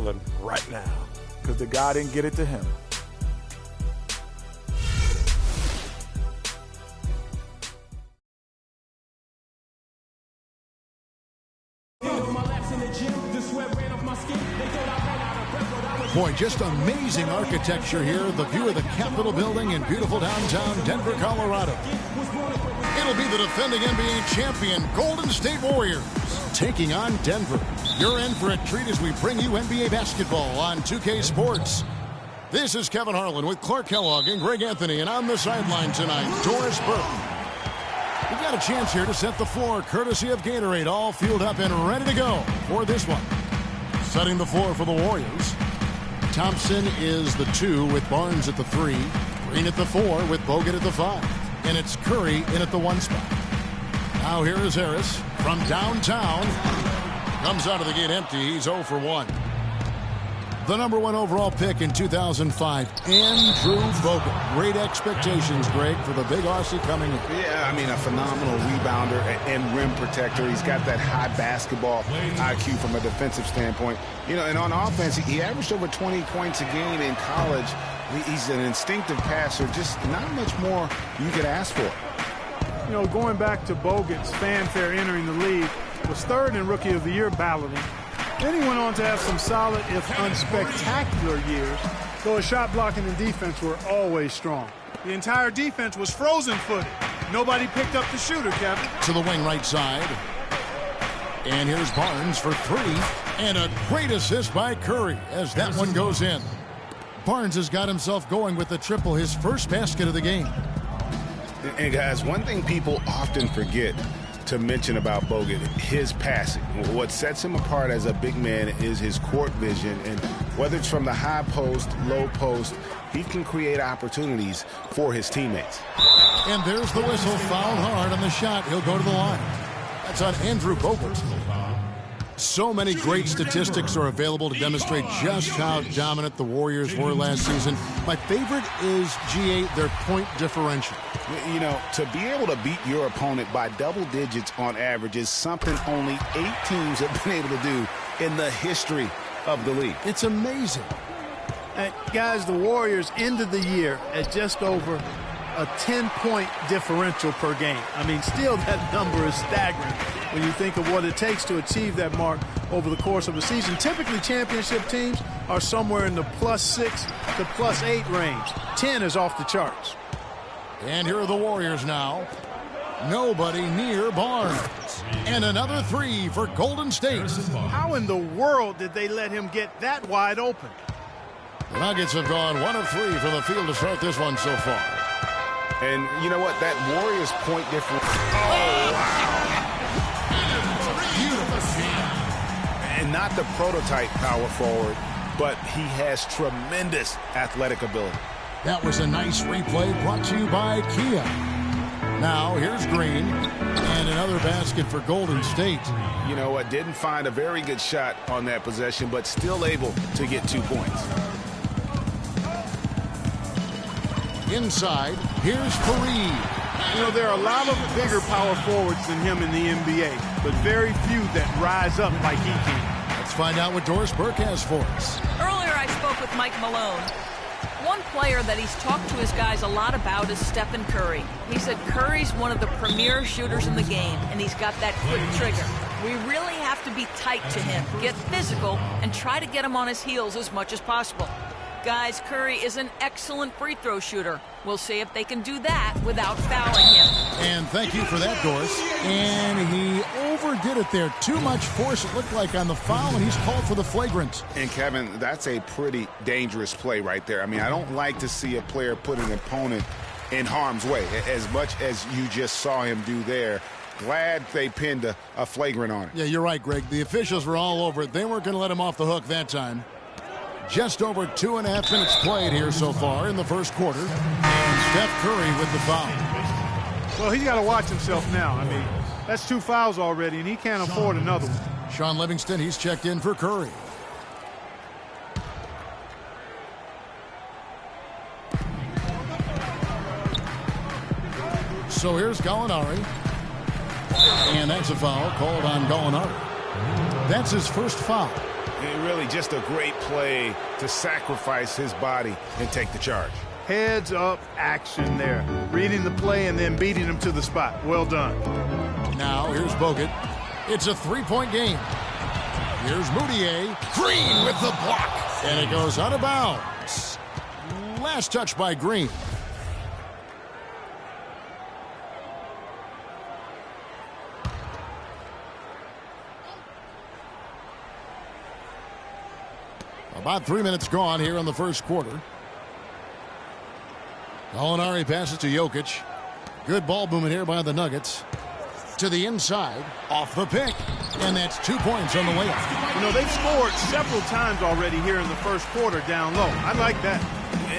Harlan right now because the guy didn't get it to him. Boy, just amazing architecture here. The view of the Capitol building in beautiful downtown Denver, Colorado. It'll be the defending NBA champion Golden State Warriors taking on Denver. You're in for a treat as we bring you NBA basketball on 2K Sports. This is Kevin Harlan with Clark Kellogg and Greg Anthony, and on the sideline tonight, Doris Burke. We've got a chance here to set the floor courtesy of Gatorade, all fueled up and ready to go for this one. Setting the floor for the Warriors. Thompson is the 2 with Barnes at the 3. Green at the 4 with Bogut at the 5. And it's Curry in at the 1 spot. Now here is Harris from downtown. Comes out of the gate empty. He's 0 for 1. The number 1 overall pick in 2005, Andrew Bogut. Great expectations, Greg, for the big Aussie coming in. Yeah, I mean, a phenomenal rebounder and rim protector. He's got that high basketball IQ from a defensive standpoint. You know, and on offense, he averaged over 20 points a game in college. He's an instinctive passer, just not much more you could ask for. You know, going back to Bogut's fanfare entering the league, was 3rd in Rookie of the Year balloting. Then he went on to have some solid, if unspectacular years, though his shot blocking and defense were always strong. The entire defense was frozen-footed. Nobody picked up the shooter, Kevin. To the wing right side. And here's Barnes for 3. And a great assist by Curry as that one goes in. Barnes has got himself going with the triple, his first basket of the game. And guys, one thing people often forget to mention about Bogut, his passing. What sets him apart as a big man is his court vision, and whether it's from the high post, low post, he can create opportunities for his teammates. And there's the whistle, fouled hard on the shot. He'll go to the line. That's on Andrew Bogut. So many great statistics are available to demonstrate just how dominant the Warriors were last season. My favorite is, GA, their point differential. You know, to be able to beat your opponent by double digits on average is something only 8 teams have been able to do in the history of the league. It's amazing. Guys, the Warriors ended the year at just over a 10-point differential per game. I mean, still that number is staggering when you think of what it takes to achieve that mark over the course of a season. Typically, championship teams are somewhere in the +6 to +8 range. 10 is off the charts. And here are the Warriors now. Nobody near Barnes. And another 3 for Golden State. How in the world did they let him get that wide open? The Nuggets have gone 1 of 3 from the field to start this one so far. And you know what? That Warriors point difference. Oh, wow. Beautiful. And not the prototype power forward, but he has tremendous athletic ability. That was a nice replay brought to you by Kia. Now here's Green and another basket for Golden State. You know what? Didn't find a very good shot on that possession, but still able to get 2 points. Inside, here's Fareed. You know, there are a lot of bigger power forwards than him in the NBA, but very few that rise up like he can. Let's find out what Doris Burke has for us. Earlier I spoke with Mike Malone. One player that he's talked to his guys a lot about is Stephen Curry. He said Curry's one of the premier shooters in the game, and he's got that quick trigger. We really have to be tight to him, get physical, and try to get him on his heels as much as possible. Guys, Curry is an excellent free throw shooter. We'll see if they can do that without fouling him. And thank you for that, Doris. And he overdid it there. Too much force, it looked like, on the foul, and he's called for the flagrant. And, Kevin, that's a pretty dangerous play right there. I mean, I don't like to see a player put an opponent in harm's way, as much as you just saw him do there. Glad they pinned a flagrant on it. Yeah, you're right, Greg. The officials were all over it. They weren't going to let him off the hook that time. Just over 2.5 minutes played here so far in the first quarter. And Steph Curry with the foul. Well, he's got to watch himself now. I mean, that's 2 fouls already, and he can't afford another one. Sean Livingston, he's checked in for Curry. So here's Gallinari. And that's a foul called on Gallinari. That's his first foul. And really just a great play to sacrifice his body and take the charge. Heads up action there. Reading the play and then beating him to the spot. Well done. Now here's Bogut. It's a three-point game. Here's Moutier. Green with the block. And it goes out of bounds. Last touch by Green. About 3 minutes gone here in the first quarter. Gallinari passes to Jokic. Good ball movement here by the Nuggets. To the inside, off the pick. And that's 2 points on the way up. You know, they've scored several times already here in the first quarter down low. I like that.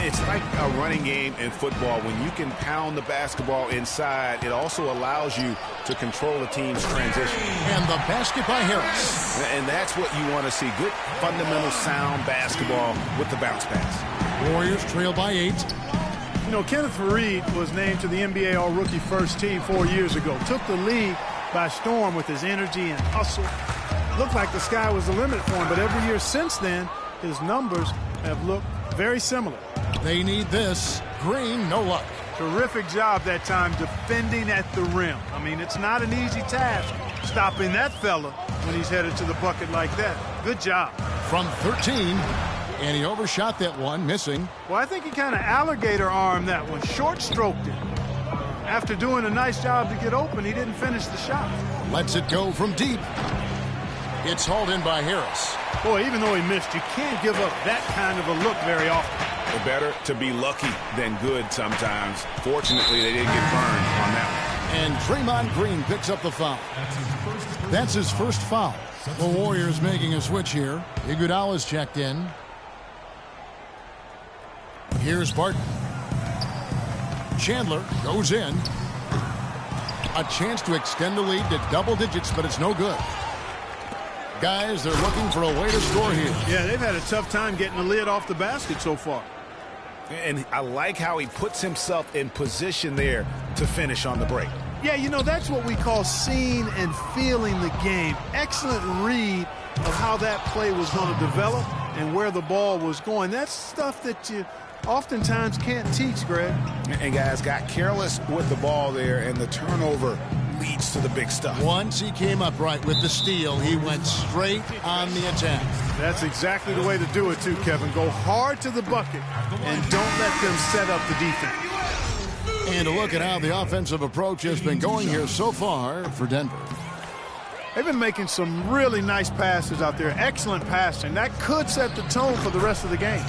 It's like a running game in football. When you can pound the basketball inside, it also allows you to control the team's transition. And the basket by Harris. And that's what you want to see. Good, fundamental, sound basketball with the bounce pass. Warriors trail by 8. You know, Kenneth Faried was named to the NBA All-Rookie First Team 4 years ago. Took the league by storm with his energy and hustle. Looked like the sky was the limit for him, but every year since then, his numbers have looked very similar. They need this. Green, no luck. Terrific job that time defending at the rim. I mean, it's not an easy task stopping that fella when he's headed to the bucket like that. Good job. From 13, and he overshot that one, missing. Well, I think he kind of alligator armed that one, short-stroked it. After doing a nice job to get open, he didn't finish the shot. Lets it go from deep. It's hauled in by Harris. Boy, even though he missed, you can't give up that kind of a look very often. Better to be lucky than good sometimes. Fortunately, they didn't get burned on that one. And Draymond Green picks up the foul. That's his first foul. The Warriors making a switch here. Iguodala's checked in. Here's Barton. Chandler goes in. A chance to extend the lead to double digits, but it's no good. Guys, they're looking for a way to score here. Yeah, they've had a tough time getting the lid off the basket so far. And I like how he puts himself in position there to finish on the break. Yeah, you know, that's what we call seeing and feeling the game. Excellent read of how that play was going to develop and where the ball was going. That's stuff that you oftentimes can't teach, Greg. And guys got careless with the ball there, and the turnover leads to the big stuff. Once he came up right with the steal, he went straight on the attack. That's exactly the way to do it, too, Kevin. Go hard to the bucket and don't let them set up the defense. And a look at how the offensive approach has been going here so far for Denver. They've been making some really nice passes out there. Excellent passing. That could set the tone for the rest of the game.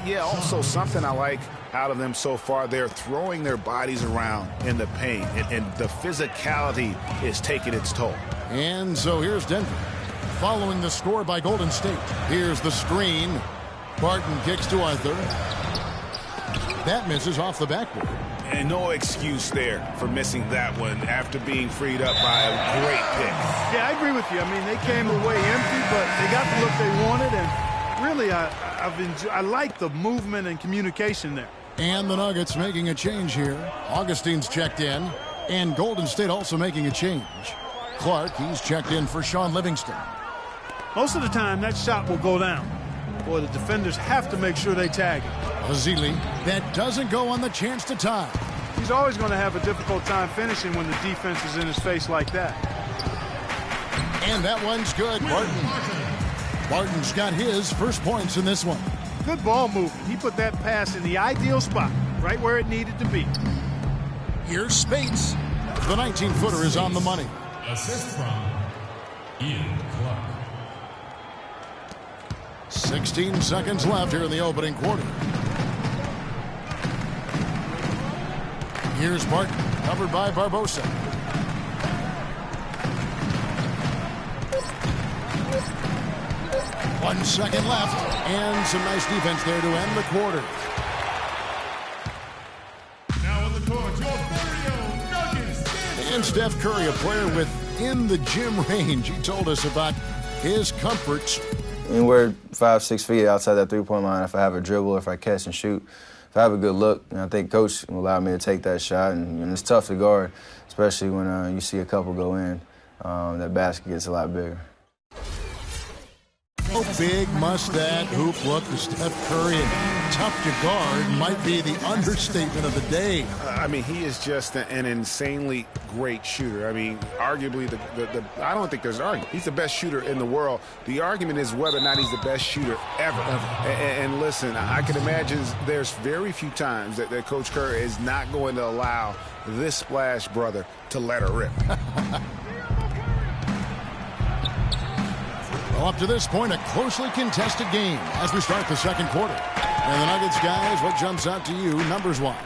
Yeah, also something I like out of them so far, they're throwing their bodies around in the paint, and the physicality is taking its toll. And so here's Denver. Following the score by Golden State. Here's the screen. Barton kicks to Arthur. That misses off the backboard. And no excuse there for missing that one after being freed up by a great pick. Yeah, I agree with you. I mean, they came away empty, but they got the look they wanted, and really, I like the movement and communication there. And the Nuggets making a change here. Augustine's checked in, and Golden State also making a change. Clark, he's checked in for Sean Livingston. Most of the time, that shot will go down. Boy, the defenders have to make sure they tag him. Azili, that doesn't go on the chance to tie. He's always going to have a difficult time finishing when the defense is in his face like that. And that one's good. Barton's got his first points in this one. Good ball movement. He put that pass in the ideal spot, right where it needed to be. Here's Speights. The 19-footer is on the money. Assist from Ian Clark. 16 seconds left here in the opening quarter. Here's Barton, covered by Barbosa. One second left, and some nice defense there to end the quarter. Now on the court, your very own Nuggets. And Steph Curry, a player within the gym range. He told us about his comforts. Anywhere 5-6 feet outside that three-point line, if I have a dribble, if I catch and shoot, if I have a good look, and I think Coach will allow me to take that shot. And it's tough to guard, especially when you see a couple go in. That basket gets a lot bigger. Oh, big must that hoop look to Steph Curry, and tough to guard might be the understatement of the day. I mean, he is just an insanely great shooter. I mean, arguably, I don't think there's an argument. He's the best shooter in the world. The argument is whether or not he's the best shooter ever. And listen, I can imagine there's very few times that Coach Kerr is not going to allow this splash brother to let her rip. Well, up to this point, a closely contested game as we start the second quarter. And the Nuggets, guys, what jumps out to you numbers-wise?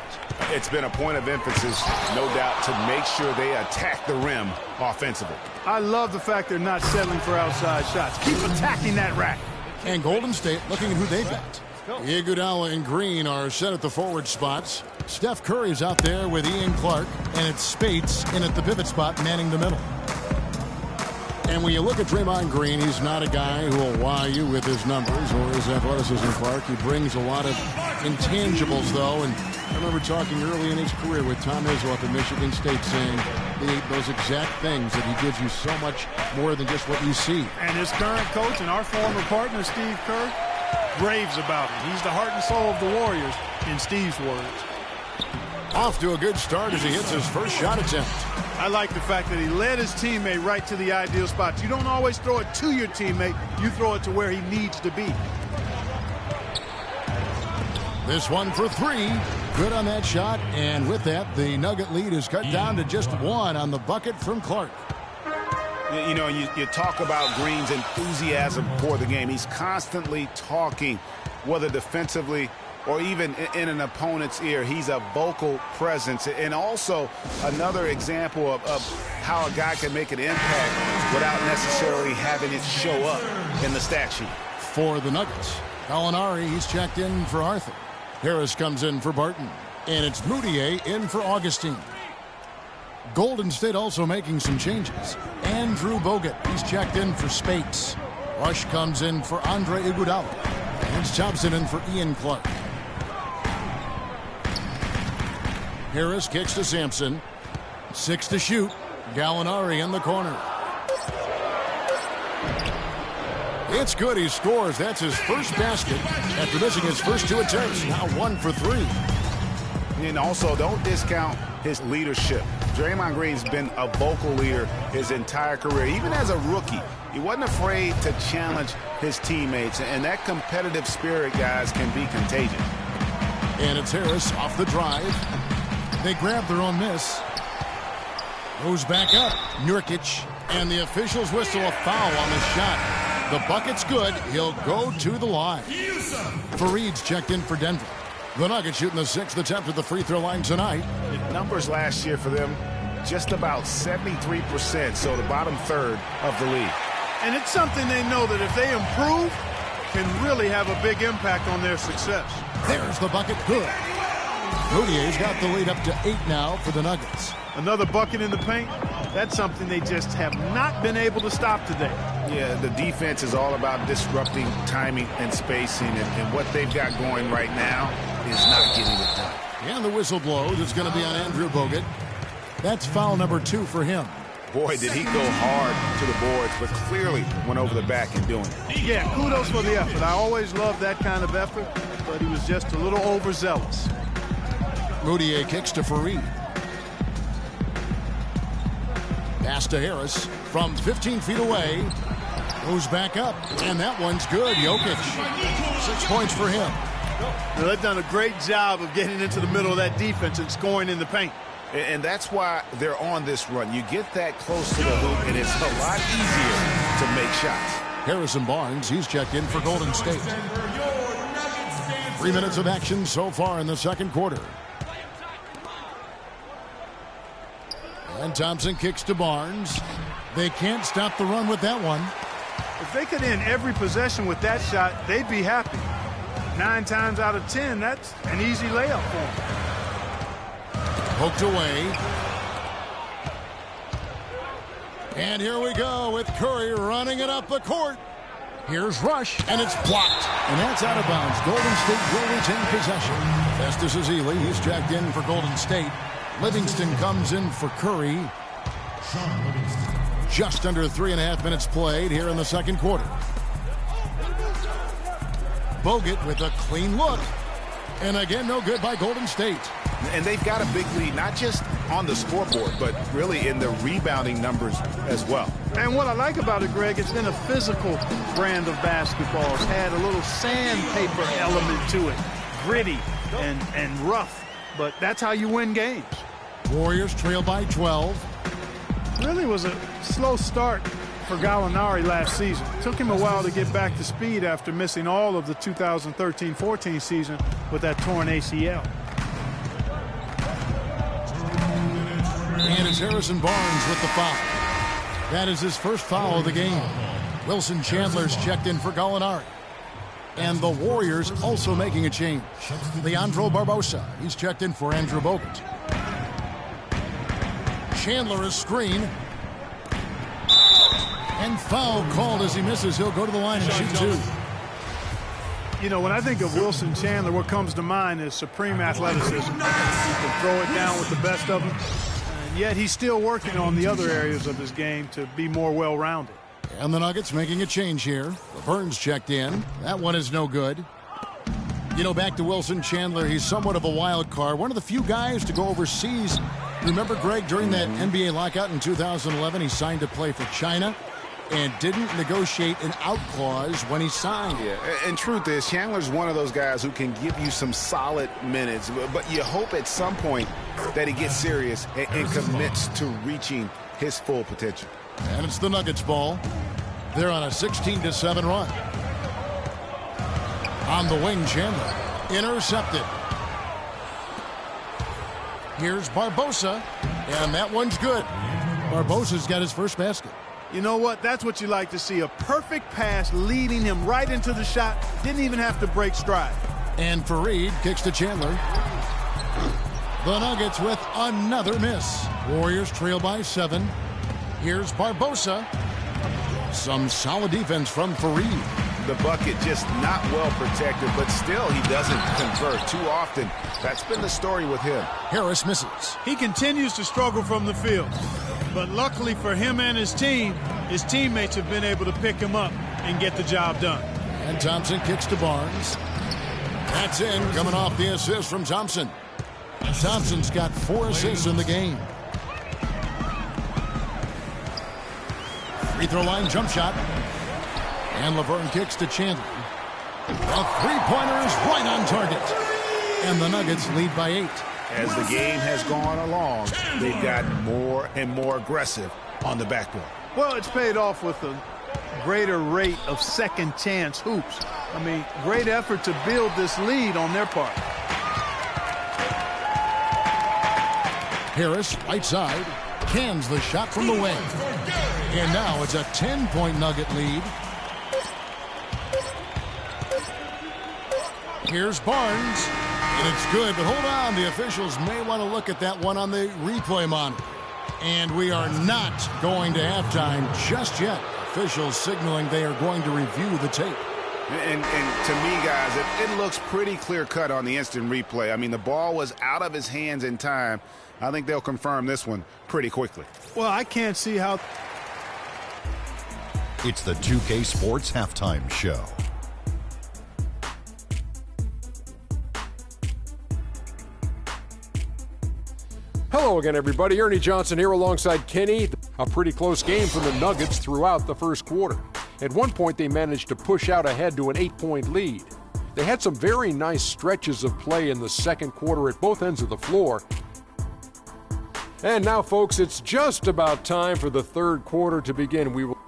It's been a point of emphasis, no doubt, to make sure they attack the rim offensively. I love the fact they're not settling for outside shots. Keep attacking that rack. And Golden State looking at who they've got. Iguodala and Green are set at the forward spots. Steph Curry's out there with Ian Clark, and it's Spates in at the pivot spot manning the middle. And when you look at Draymond Green, he's not a guy who will wow you with his numbers or his athleticism, Clark. He brings a lot of intangibles, though. And I remember talking early in his career with Tom Izzo up at Michigan State saying those exact things, that he gives you so much more than just what you see. And his current coach and our former partner, Steve Kerr, raves about him. He's the heart and soul of the Warriors, in Steve's words. Off to a good start as he hits his first shot attempt. I like the fact that he led his teammate right to the ideal spot. You don't always throw it to your teammate. You throw it to where he needs to be. This one for three. Good on that shot. And with that, the Nugget lead is cut down to just one on the bucket from Clark. You know, you talk about Green's enthusiasm for the game. He's constantly talking, whether defensively or even in an opponent's ear. He's a vocal presence. And also another example of how a guy can make an impact without necessarily having it show up in the stat sheet. For the Nuggets, Gallinari, he's checked in for Arthur. Harris comes in for Barton. And it's Moutier in for Augustine. Golden State also making some changes. Andrew Bogut, he's checked in for Spates. Rush comes in for Andre Iguodala. And it's Thompson in for Ian Clark. Harris kicks to Sampson. 6 to shoot. Gallinari in the corner. It's good. He scores. That's his first basket after missing his first 2 attempts. Now 1 for 3. And also, don't discount his leadership. Draymond Green's been a vocal leader his entire career. Even as a rookie, he wasn't afraid to challenge his teammates. And that competitive spirit, guys, can be contagious. And it's Harris off the drive. They grab their own miss. Goes back up. Nurkic. And the officials whistle a foul on the shot. The bucket's good. He'll go to the line. Fareed's checked in for Denver. The Nuggets shooting the 6th attempt at the free throw line tonight. The numbers last year for them, just about 73%, so the bottom third of the league. And it's something they know that if they improve, can really have a big impact on their success. There's the bucket. Good. Moutier's got the lead up to 8 now for the Nuggets. Another bucket in the paint. That's something they just have not been able to stop today. Yeah, the defense is all about disrupting timing and spacing, and what they've got going right now is not getting it done. And the whistle blows. It's going to be on Andrew Bogut. That's foul number 2 for him. Boy, did he go hard to the boards, but clearly went over the back in doing it. Yeah, kudos for the effort. I always love that kind of effort, but he was just a little overzealous. Moutier kicks to Fareed. Pass to Harris from 15 feet away. Goes back up, and that one's good. Jokic, 6 points for him. Now, they've done a great job of getting into the middle of that defense and scoring in the paint. And that's why they're on this run. You get that close to the hoop, and it's a lot easier to make shots. Harrison Barnes, he's checked in for Golden State. 3 minutes of action so far in the second quarter. And Thompson kicks to Barnes. They can't stop the run with that one. If they could end every possession with that shot, they'd be happy. 9 times out of 10, that's an easy layup for them. Poked away. And here we go with Curry running it up the court. Here's Rush, and it's blocked. And that's out of bounds. Golden State will retain possession. Festus Ezeli, he's checked in for Golden State. Livingston comes in for Curry. Just under 3.5 minutes played here in the second quarter. Bogut with a clean look. And again, no good by Golden State. And they've got a big lead, not just on the scoreboard, but really in the rebounding numbers as well. And what I like about it, Greg, it's been a physical brand of basketball. It's had a little sandpaper element to it. Gritty and rough. But that's how you win games. Warriors trail by 12. Really was a slow start for Gallinari last season. It took him a while to get back to speed after missing all of the 2013-14 season with that torn ACL. And it's Harrison Barnes with the foul. That is his first foul of the game. Wilson Chandler's checked in for Gallinari. And the Warriors also making a change. Leandro Barbosa, he's checked in for Andrew Bogut. Chandler is screen. And foul called as he misses. He'll go to the line and shoot two. You know, when I think of Wilson Chandler, what comes to mind is supreme athleticism. He can throw it down with the best of them. And yet he's still working on the other areas of his game to be more well-rounded. And the Nuggets making a change here. Burns checked in. That one is no good. You know, back to Wilson Chandler, he's somewhat of a wild card. One of the few guys to go overseas. Remember, Greg, during that NBA lockout in 2011, he signed to play for China and didn't negotiate an out clause when he signed. Yeah, and truth is, Chandler's one of those guys who can give you some solid minutes, but you hope at some point that he gets serious and commits to reaching his full potential. And it's the Nuggets ball. They're on a 16-7 run. On the wing, Chandler. Intercepted. Here's Barbosa. And that one's good. Barbosa's got his first basket. You know what? That's what you like to see. A perfect pass leading him right into the shot. Didn't even have to break stride. And Fareed kicks to Chandler. The Nuggets with another miss. Warriors trail by 7. Here's Barbosa. Some solid defense from Fareed. The bucket just not well protected, but still he doesn't convert too often. That's been the story with him. Harris misses. He continues to struggle from the field. But luckily for him and his team, his teammates have been able to pick him up and get the job done. And Thompson kicks to Barnes. That's in, coming off the assist from Thompson. Thompson's got 4 assists in the game. Free throw line jump shot. And Laverne kicks to Chandler. A three-pointer is right on target. And the Nuggets lead by 8. As the game has gone along, they've gotten more and more aggressive on the backboard. Well, it's paid off with a greater rate of second chance hoops. I mean, great effort to build this lead on their part. Harris, right side, cans the shot from the wing. And now it's a 10-point Nugget lead. Here's Barnes. And it's good, but hold on. The officials may want to look at that one on the replay monitor. And we are not going to halftime just yet. Officials signaling they are going to review the tape. And to me, guys, it looks pretty clear-cut on the instant replay. I mean, the ball was out of his hands in time. I think they'll confirm this one pretty quickly. Well, I can't see how. It's the 2K Sports Halftime Show. Hello again, everybody. Ernie Johnson here alongside Kenny. A pretty close game for the Nuggets throughout the first quarter. At one point, they managed to push out ahead to an 8-point lead. They had some very nice stretches of play in the second quarter at both ends of the floor. And now, folks, it's just about time for the third quarter to begin. We will.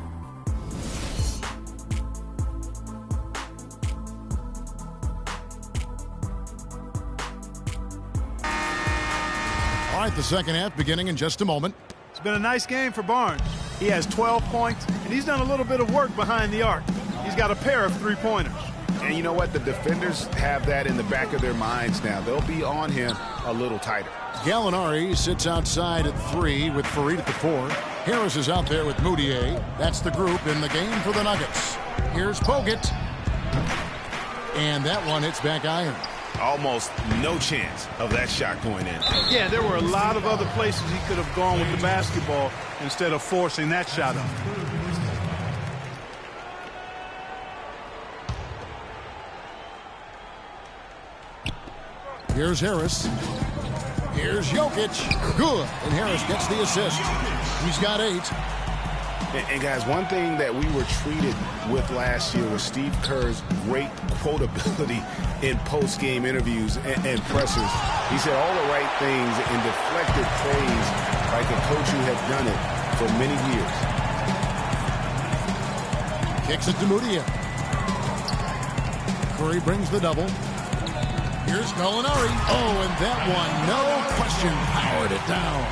All right, the second half beginning in just a moment. It's been a nice game for Barnes. He has 12 points, and he's done a little bit of work behind the arc. He's got a pair of three-pointers. And you know what? The defenders have that in the back of their minds now. They'll be on him a little tighter. Gallinari sits outside at 3 with Fareed at the 4. Harris is out there with Moutier. That's the group in the game for the Nuggets. Here's Bogut. And that one hits back iron. Almost no chance of that shot going in. Yeah, there were a lot of other places he could have gone with the basketball instead of forcing that shot up. Here's Harris. Here's Jokic. Good. And Harris gets the assist. He's got 8. And guys, one thing that we were treated with last year was Steve Kerr's great quotability in post-game interviews and pressers. He said all the right things and deflected praise like a coach who had done it for many years. Kicks it to Mudiay. Curry brings the double. Here's Gallinari. Oh, and that one, no question, powered it down.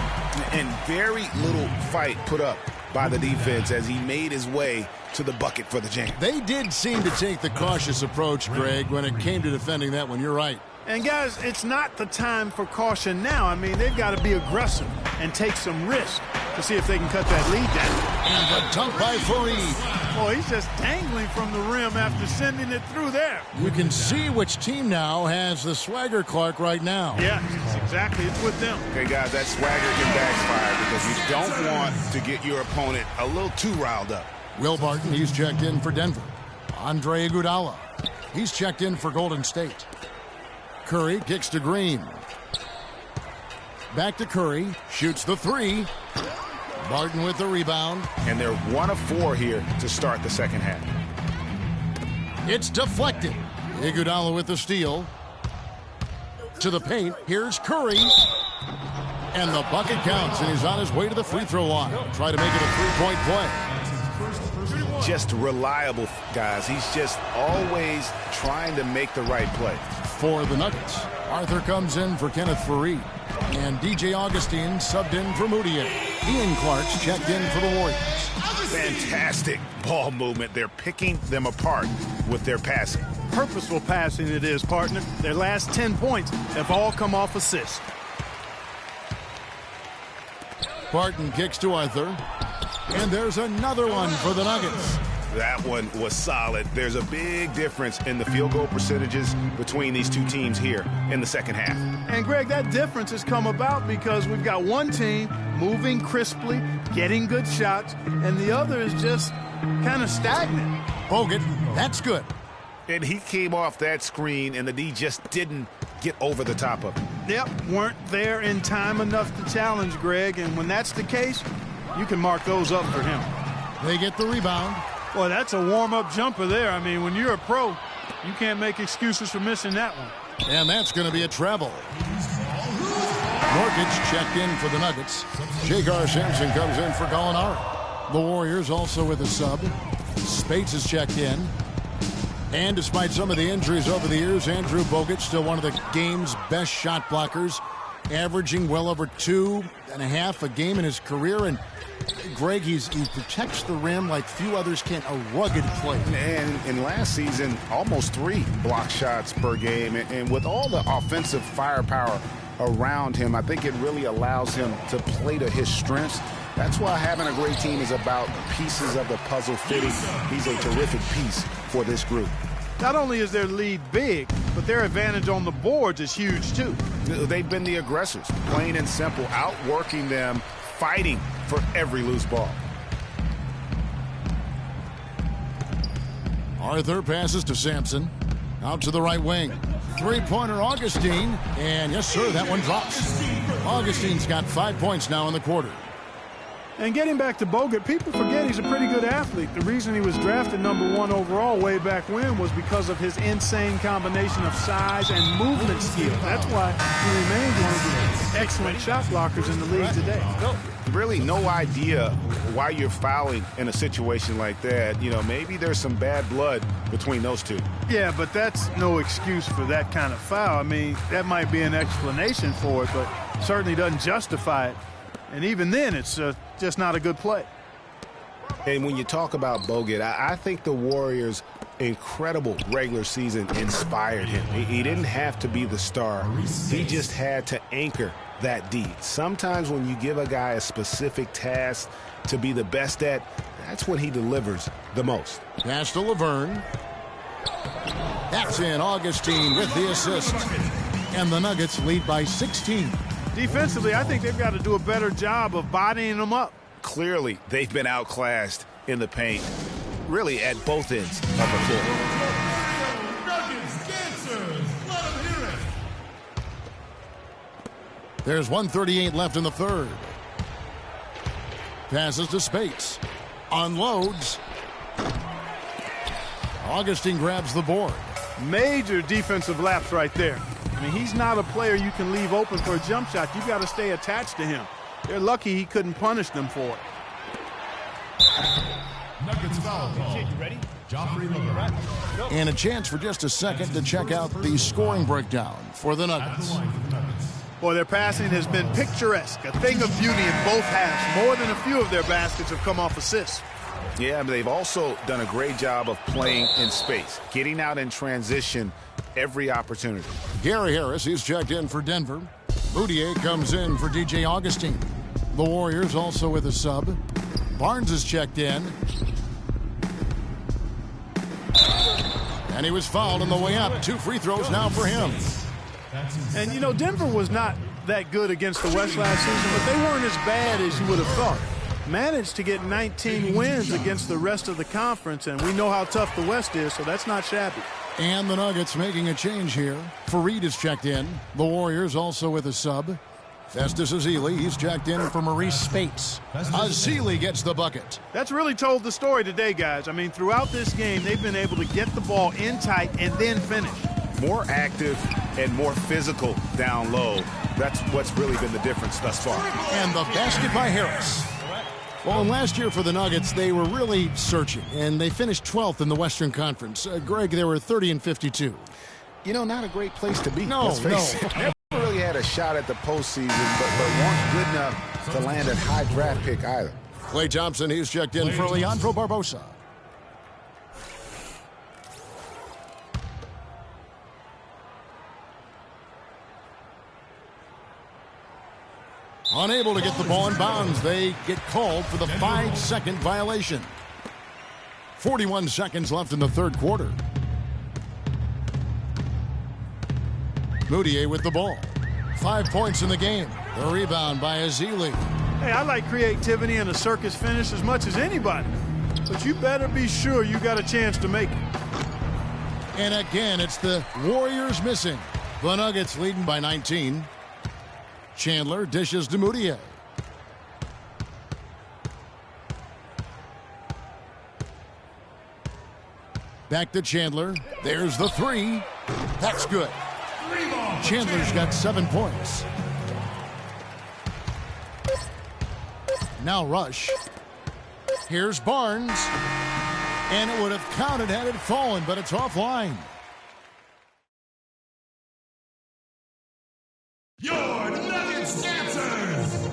And very little fight put up by the defense as he made his way to the bucket for the jam. They did seem to take the cautious approach, Greg, when it came to defending that one. You're right. And, guys, it's not the time for caution now. I mean, they've got to be aggressive and take some risk to see if they can cut that lead down. And the dunk by Fareed. Boy, he's just dangling from the rim after sending it through there. You can see which team now has the swagger Clark right now. Yeah, it's with them. Okay, guys, that swagger can backfire because you don't want to get your opponent a little too riled up. Will Barton, he's checked in for Denver. Andre Iguodala, he's checked in for Golden State. Curry kicks to Green. Back to Curry, shoots the 3. Barton with the rebound. And they're 1 of 4 here to start the second half. It's deflected. Iguodala with the steal. To the paint, here's Curry. And the bucket counts, and he's on his way to the free throw line. Try to make it a 3-point play. Just reliable, guys. He's just always trying to make the right play. For the Nuggets, Arthur comes in for Kenneth Fareed. And DJ Augustine subbed in for Mudiay. Ian Clark's checked in for the Warriors. Fantastic ball movement. They're picking them apart with their passing. Purposeful passing it is, partner. Their last 10 points have all come off assists. Barton kicks to Arthur. And there's another one for the Nuggets. That one was solid. There's a big difference in the field goal percentages between these two teams here in the second half. And, Greg, that difference has come about because we've got one team moving crisply, getting good shots, and the other is just kind of stagnant. Bogut, that's good. And he came off that screen, and the D just didn't get over the top of it. Yep, weren't there in time enough to challenge, Greg, and when that's the case, you can mark those up for him. They get the rebound. Boy, that's a warm-up jumper there. I mean, when you're a pro, you can't make excuses for missing that one. And that's going to be a treble. Nurkic checked in for the Nuggets. J.K. Simpson comes in for Gallinari. The Warriors also with a sub. Spates is checked in. And despite some of the injuries over the years, Andrew Bogut still one of the game's best shot blockers, averaging well over 2.5 a game in his career. And Greg, he protects the rim like few others can. A rugged player. And in last season, almost 3 block shots per game. And with all the offensive firepower around him, I think it really allows him to play to his strengths. That's why having a great team is about pieces of the puzzle fitting. He's a terrific piece for this group. Not only is their lead big, but their advantage on the boards is huge, too. They've been the aggressors, plain and simple, outworking them, fighting for every loose ball. Arthur passes to Sampson. Out to the right wing. Three-pointer Augustine. And yes, sir, that one drops. Augustine's got 5 points now in the quarter. And getting back to Bogut, people forget he's a pretty good athlete. The reason he was drafted #1 overall way back when was because of his insane combination of size and movement skill. That's why he remains one of the excellent shot blockers in the league today. Really no idea why you're fouling in a situation like that. You know, maybe there's some bad blood between those two. Yeah, but that's no excuse for that kind of foul. I mean, that might be an explanation for it, but certainly doesn't justify it. And even then, it's just not a good play. And when you talk about Bogut, I think the Warriors' incredible regular season inspired him. He didn't have to be the star. He just had to anchor that D. Sometimes when you give a guy a specific task to be the best at, that's when he delivers the most. Pass to Laverne. That's in. Augustine with the assist. And the Nuggets lead by 16. Defensively, I think they've got to do a better job of bodying them up. Clearly, they've been outclassed in the paint, really at both ends of the floor. There's 1:38 left in the third. Passes to Spates. Unloads. Augustin grabs the board. Major defensive lapse right there. I mean, he's not a player you can leave open for a jump shot. You've got to stay attached to him. They're lucky he couldn't punish them for it. Nuggets foul call. Ready? Joffrey Lillard. And a chance for just a second to check out the scoring breakdown for the Nuggets. Boy, their passing has been picturesque, a thing of beauty in both halves. More than a few of their baskets have come off assists. Yeah, but they've also done a great job of playing in space, getting out in transition every opportunity. Gary Harris, he's checked in for Denver. Mudiay comes in for DJ Augustin. The Warriors also with a sub. Barnes is checked in. And he was fouled on the way up. 2 free throws now for him. And, you know, Denver was not that good against the West last season, but they weren't as bad as you would have thought. Managed to get 19 wins against the rest of the conference, and we know how tough the West is, so that's not shabby. And the Nuggets making a change here. Fareed is checked in. The Warriors also with a sub. Festus Ezeli, he's checked in for Maurice Spates. Ezeli gets the bucket. That's really told the story today, guys. I mean, throughout this game, they've been able to get the ball in tight and then finish. More active and more physical down low. That's what's really been the difference thus far. And the basket by Harris. Well, last year for the Nuggets, they were really searching, and they finished 12th in the Western Conference. Greg, they were 30-52. You know, not a great place to be. No, let's face it. Never really had a shot at the postseason, but weren't good enough to land a high draft pick either. Klay Thompson, he's checked in for Leandro Barbosa. Unable to get the ball in bounds. They get called for the 5-second violation. 41 seconds left in the third quarter. Mudiay with the ball. 5 points in the game. The rebound by Ezeli. Hey, I like creativity and a circus finish as much as anybody. But you better be sure you got a chance to make it. And again, it's the Warriors missing. The Nuggets leading by 19. Chandler dishes to Mudiay. Back to Chandler. There's the 3. That's good. Chandler's got 7 points. Now Rush. Here's Barnes. And it would have counted had it fallen, but it's offline. Your Nuggets dancers!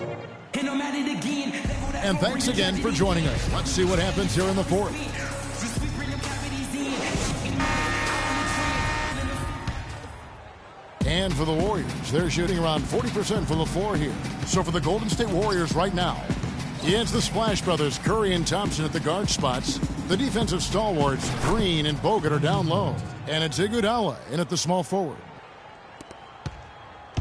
And thanks again for joining us. Let's see what happens here in the fourth. And for the Warriors, they're shooting around 40% from the floor here. So for the Golden State Warriors right now, it's the Splash Brothers, Curry and Thompson at the guard spots. The defensive stalwarts, Green and Bogut, are down low. And it's Iguodala in at the small forward.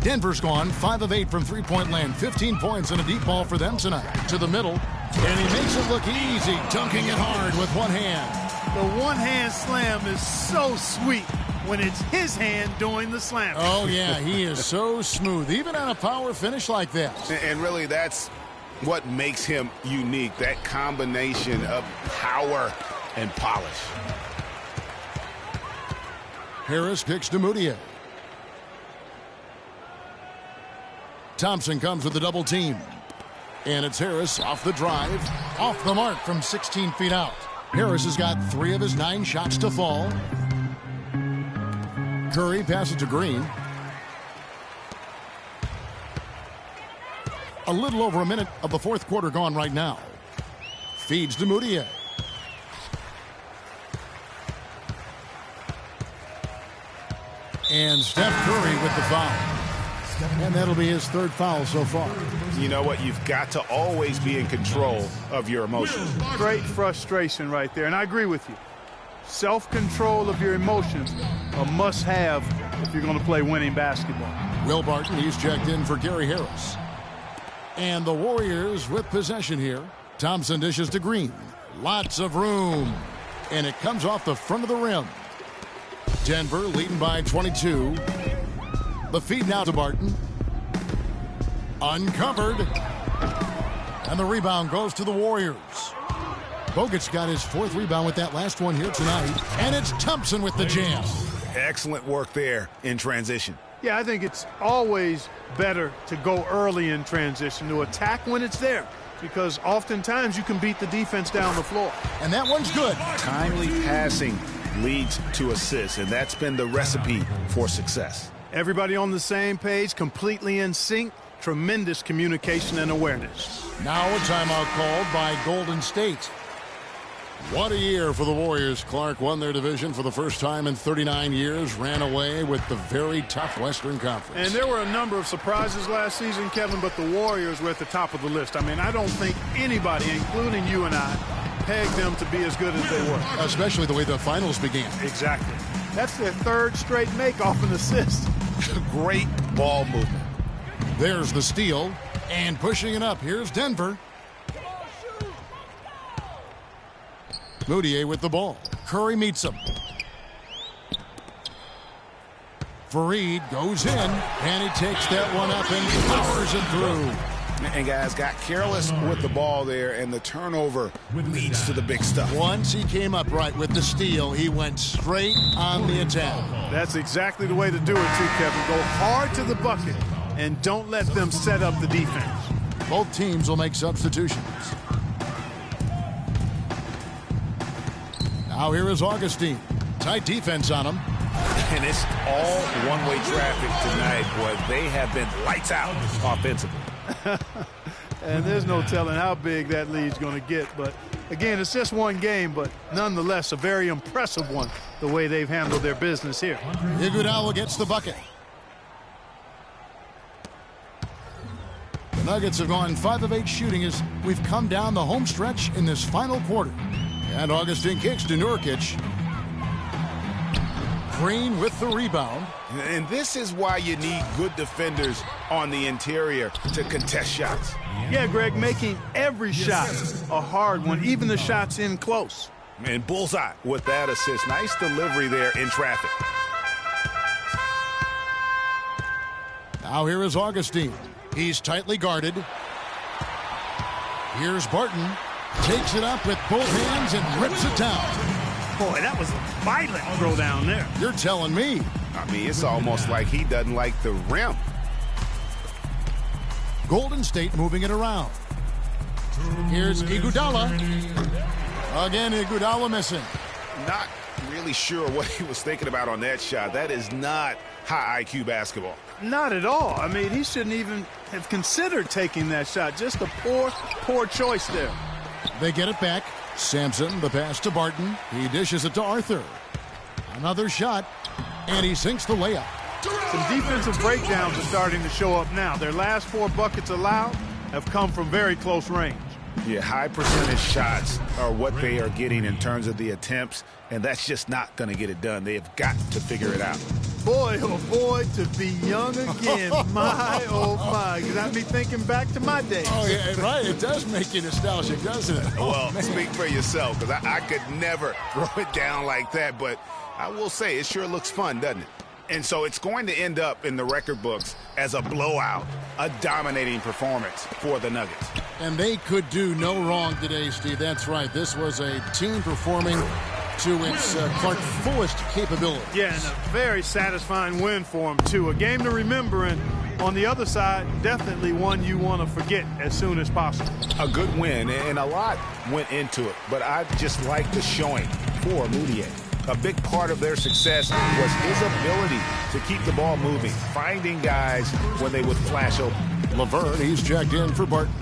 Denver's gone 5 of 8 from three-point land. 15 points and a deep ball for them tonight. To the middle, and he makes it look easy, dunking it hard with one hand. The one-hand slam is so sweet when it's his hand doing the slam. Oh, yeah, he is so smooth, even on a power finish like that. And really, that's what makes him unique, that combination of power and polish. Harris kicks to Mudiay. Thompson comes with the double team. And it's Harris off the drive, off the mark from 16 feet out. Harris has got 3 of his 9 shots to fall. Curry passes to Green. A little over a minute of the fourth quarter gone right now. Feeds to Mudiay. And Steph Curry with the foul. And that'll be his 3rd foul so far. You know what? You've got to always be in control of your emotions. Great frustration right there, and I agree with you. Self-control of your emotions, a must-have if you're going to play winning basketball. Will Barton, he's checked in for Gary Harris. And the Warriors with possession here. Thompson dishes to Green. Lots of room. And it comes off the front of the rim. Denver leading by 22. The feed now to Barton. Uncovered. And the rebound goes to the Warriors. Bogut's got his 4th rebound with that last one here tonight. And it's Thompson with the jam. Excellent work there in transition. Yeah, I think it's always better to go early in transition, to attack when it's there, because oftentimes you can beat the defense down the floor. And that one's good. Timely passing leads to assists, and that's been the recipe for success. Everybody on the same page, completely in sync, tremendous communication and awareness. Now a timeout called by Golden State. What a year for the Warriors. Clark won their division for the first time in 39 years, ran away with the very tough Western Conference. And there were a number of surprises last season, Kevin, but the Warriors were at the top of the list. I mean, I don't think anybody, including you and I, pegged them to be as good as they were. Especially the way the finals began. Exactly. That's their 3rd straight make off an assist. Great ball movement. There's the steal. And pushing it up, here's Denver. Moutier with the ball. Curry meets him. Fareed goes in, and he takes that one up and powers it through. And guys got careless with the ball there, and the turnover leads to the big stuff. Once he came up right with the steal, he went straight on the attack. That's exactly the way to do it, too, Kevin. Go hard to the bucket, and don't let them set up the defense. Both teams will make substitutions. Now here is Augustine. Tight defense on him. And it's all one-way traffic tonight, boy. They have been lights out offensively. And there's no telling how big that lead's going to get. But, again, it's just one game, but nonetheless a very impressive one, the way they've handled their business here. Iguodala gets the bucket. The Nuggets have gone 5 of 8 shooting as we've come down the home stretch in this final quarter. And Augustine kicks to Nurkic. Green with the rebound. And this is why you need good defenders on the interior to contest shots. Yeah, Greg, making every shot a hard one, even the shots in close. And bullseye with that assist. Nice delivery there in traffic. Now here is Augustine. He's tightly guarded. Here's Barton. Takes it up with both hands and rips it down. Boy, that was a violent throw down there. You're telling me. I mean, it's almost like he doesn't like the rim. Golden State moving it around. Here's Iguodala. Again, Iguodala missing. Not really sure what he was thinking about on that shot. That is not high IQ basketball. Not at all. I mean, he shouldn't even have considered taking that shot. Just a poor choice there. They get it back. Sampson, the pass to Barton. He dishes it to Arthur. Another shot, and he sinks the layup. Some defensive breakdowns are starting to show up now. Their last 4 buckets allowed have come from very close range. Yeah, high percentage shots are what they are getting in terms of the attempts, and that's just not going to get it done. They have got to figure it out. Boy, oh boy, to be young again. My, oh my. Got me thinking back to my days. Oh, yeah, right. It does make you nostalgic, doesn't it? Well, speak for yourself, because I could never throw it down like that, but I will say it sure looks fun, doesn't it? And so it's going to end up in the record books as a blowout, a dominating performance for the Nuggets. And they could do no wrong today, Steve. That's right. This was a team performing to its Clark fullest capability. Yeah, and a very satisfying win for them, too. A game to remember, and on the other side, definitely one you want to forget as soon as possible. A good win, and a lot went into it, but I just like the showing for Moutier. A big part of their success was his ability to keep the ball moving, finding guys when they would flash open. Laverne, he's checked in for Barton.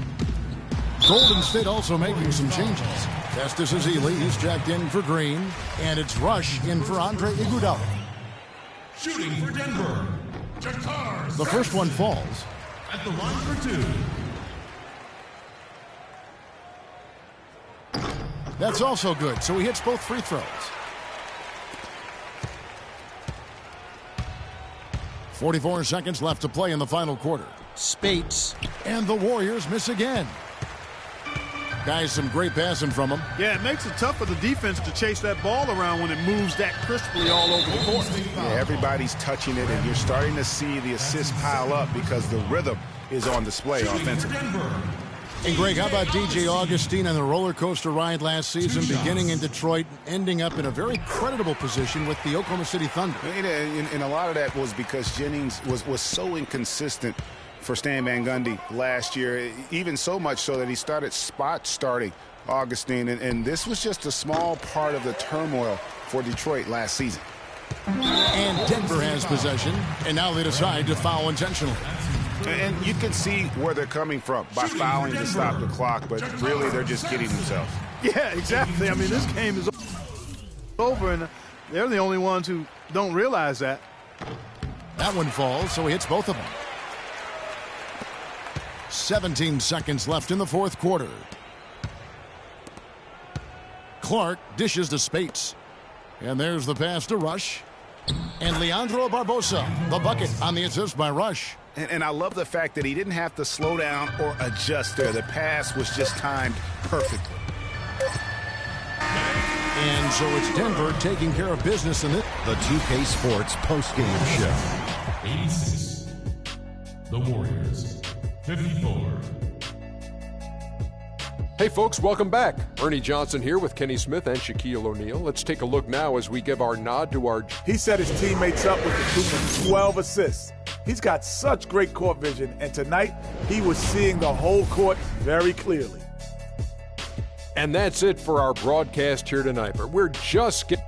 Golden State also making some changes. Festus Ezeli, he's checked in for Green. And it's Rush in for Andre Iguodala. Shooting for Denver, Jakar. The first one falls. At the line for 2. That's also good, so he hits both free throws. 44 seconds left to play in the final quarter. Spates, and the Warriors miss again. Guys, some great passing from him. Yeah, it makes it tough for the defense to chase that ball around when it moves that crisply all over the court. Yeah, everybody's touching it, and you're starting to see the assists pile up because the rhythm is on display offensively. And, Greg, how about DJ Augustin on the roller coaster ride last season, beginning in Detroit, ending up in a very creditable position with the Oklahoma City Thunder? And a lot of that was because Jennings was so inconsistent for Stan Van Gundy last year, even so much so that he started starting Augustin, and this was just a small part of the turmoil for Detroit last season. And Denver has possession, and now they decide to foul intentionally. And you can see where they're coming from by fouling to stop the clock, but really they're just kidding themselves. Yeah, exactly. I mean, this game is over, and they're the only ones who don't realize that. That one falls, so he hits both of them. 17 seconds left in the fourth quarter. Clark dishes to Spates. And there's the pass to Rush. And Leandro Barbosa, the bucket on the assist by Rush. And I love the fact that he didn't have to slow down or adjust there. The pass was just timed perfectly. And so it's Denver taking care of business in it. The 2K Sports postgame show. 86. The Warriors. 54. Hey folks, welcome back. Ernie Johnson here with Kenny Smith and Shaquille O'Neal. Let's take a look now as we give our nod to our... He set his teammates up with a total of 12 assists. He's got such great court vision, and tonight he was seeing the whole court very clearly. And that's it for our broadcast here tonight, but we're just getting...